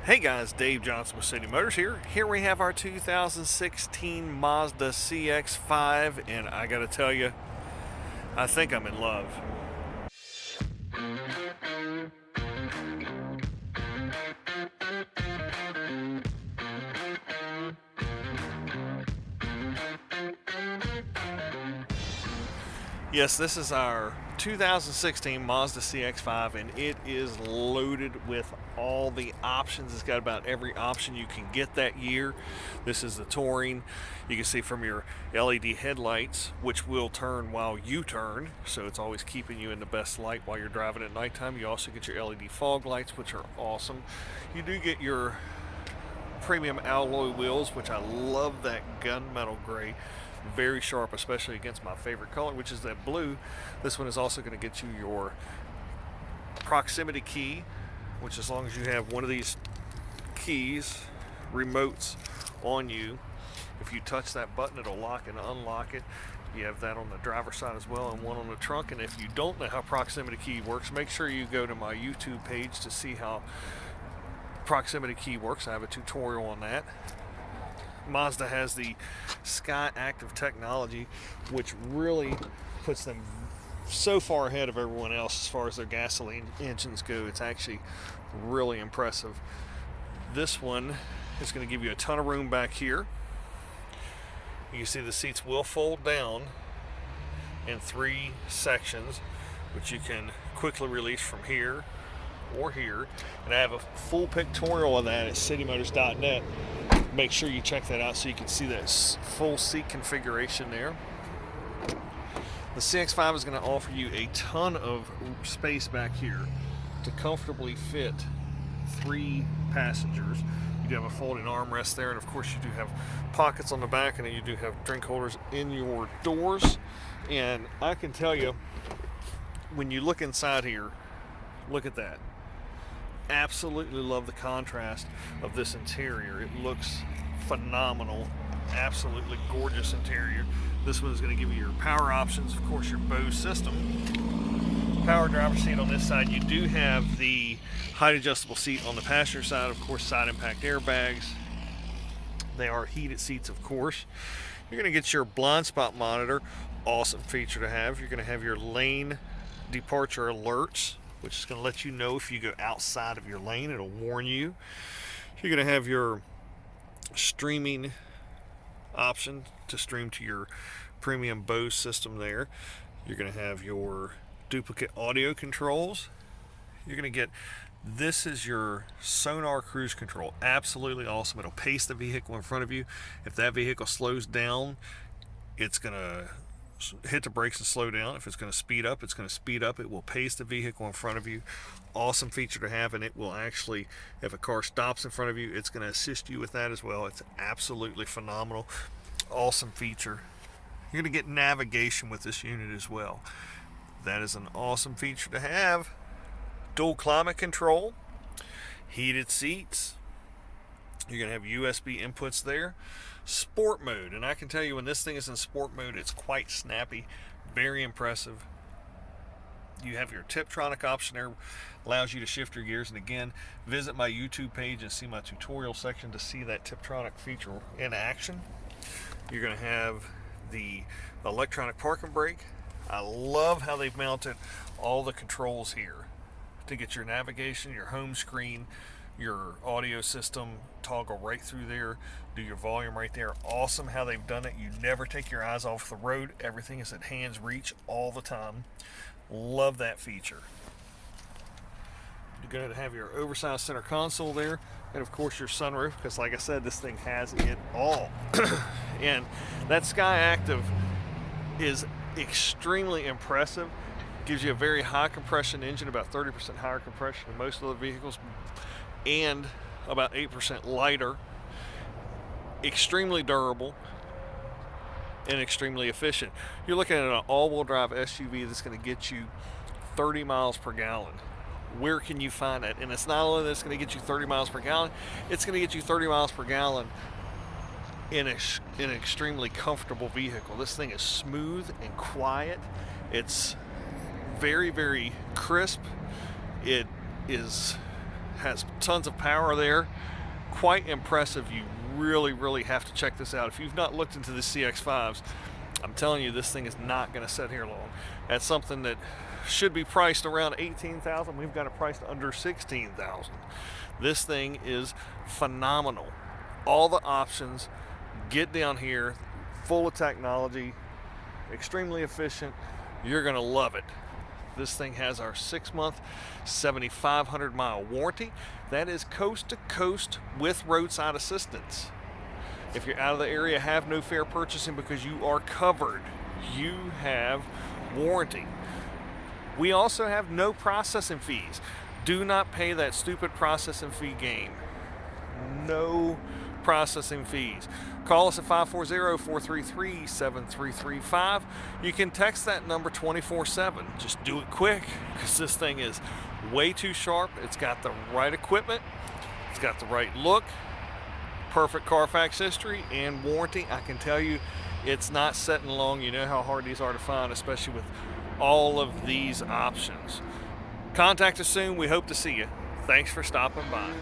Hey guys, Dave Johnson with City Motors here. Here we have our 2016 Mazda CX-5, and I gotta tell you, I think I'm in love. Yes, this is our 2016 Mazda CX-5, and it is loaded with all the options. It's got about every option you can get that year. This is the Touring. You can see from your LED headlights, which will turn while you turn, so it's always keeping you in the best light while you're driving at nighttime. You also get your LED fog lights, which are awesome. You do get your premium alloy wheels, which I love that gunmetal gray. Very sharp, especially against my favorite color, which is that blue. This one is also going to get you your proximity key, which as long as you have one of these keys, remotes on you, if you touch that button, it'll lock and unlock it. You have that on the driver's side as well, and one on the trunk. And if you don't know how proximity key works, make sure you go to my YouTube page to see how proximity key works. I have a tutorial on that. Mazda has the SkyActiv technology, which really puts them so far ahead of everyone else as far as their gasoline engines go. It's actually really impressive. This one is going to give you a ton of room back here. You can see the seats will fold down in 3 sections, which you can quickly release from here or here. And I have a full pictorial of that at citymotors.net. Make sure you check that out so you can see that full seat configuration there. The CX-5 is going to offer you a ton of space back here to comfortably fit 3 passengers. You do have a folding armrest there, and of course you do have pockets on the back, and then you do have drink holders in your doors. And I can tell you, when you look inside here, look at that. Absolutely love the contrast of this interior. It looks phenomenal. Absolutely gorgeous interior. This one is going to give you your power options, of course your Bose system. Power driver seat on this side. You do have the height adjustable seat on the passenger side, of course side impact airbags. They are heated seats, of course. You're going to get your blind spot monitor, awesome feature to have. You're going to have your lane departure alerts, which is going to let you know if you go outside of your lane. It'll warn you. You're going to have your streaming option to stream to your premium Bose system there. You're going to have your duplicate audio controls. You're going to get, this is your sonar cruise control. Absolutely awesome. It'll pace the vehicle in front of you. If that vehicle slows down, it's going to hit the brakes and slow down. If it's going to speed up, it's going to speed up. It will pace the vehicle in front of you. Awesome feature to have, and it will actually, if a car stops in front of you, it's going to assist you with that as well. It's absolutely phenomenal. Awesome feature. You're going to get navigation with this unit as well. That is an awesome feature to have. Dual climate control, heated seats. You're going to have USB inputs there. Sport mode, and I can tell you when this thing is in sport mode, it's quite snappy, very impressive. You have your Tiptronic option there, allows you to shift your gears, and again, visit my YouTube page and see my tutorial section to see that Tiptronic feature in action. You're going to have the electronic parking brake. I love how they've mounted all the controls here to get your navigation, your home screen, your audio system, toggle right through there, do your volume right there. Awesome how they've done it. You never take your eyes off the road. Everything is at hand's reach all the time. Love that feature. You're going to have your oversized center console there, and of course your sunroof, because like I said, this thing has it all. And that SkyActiv is extremely impressive. Gives you a very high compression engine, about 30% higher compression than most other vehicles, and about 8% lighter. Extremely durable and extremely efficient. You're looking at an all-wheel drive SUV that's going to get you 30 miles per gallon. Where can you find that? And it's not only that it's going to get you 30 miles per gallon, it's going to get you 30 miles per gallon in an extremely comfortable vehicle. This thing is smooth and quiet. It's very, very crisp. It is has tons of power there. Quite impressive. You really have to check this out. If you've not looked into the CX-5s, I'm telling you, this thing is not going to sit here long. That's something that should be priced around $18,000. We've got it priced under $16,000. This thing is phenomenal. All the options, get down here, full of technology, extremely efficient. You're going to love it. This thing has our 6-month, 7,500 mile warranty. That is coast to coast with roadside assistance. If you're out of the area, have no fair purchasing because you are covered. You have warranty. We also have no processing fees. Do not pay that stupid processing fee game. No processing fees. Call us at 540-433-7335. You can text that number 24/7. Just do it quick because this thing is way too sharp. It's got the right equipment. It's got the right look. Perfect Carfax history and warranty. I can tell you it's not sitting long. You know how hard these are to find, especially with all of these options. Contact us soon. We hope to see you. Thanks for stopping by.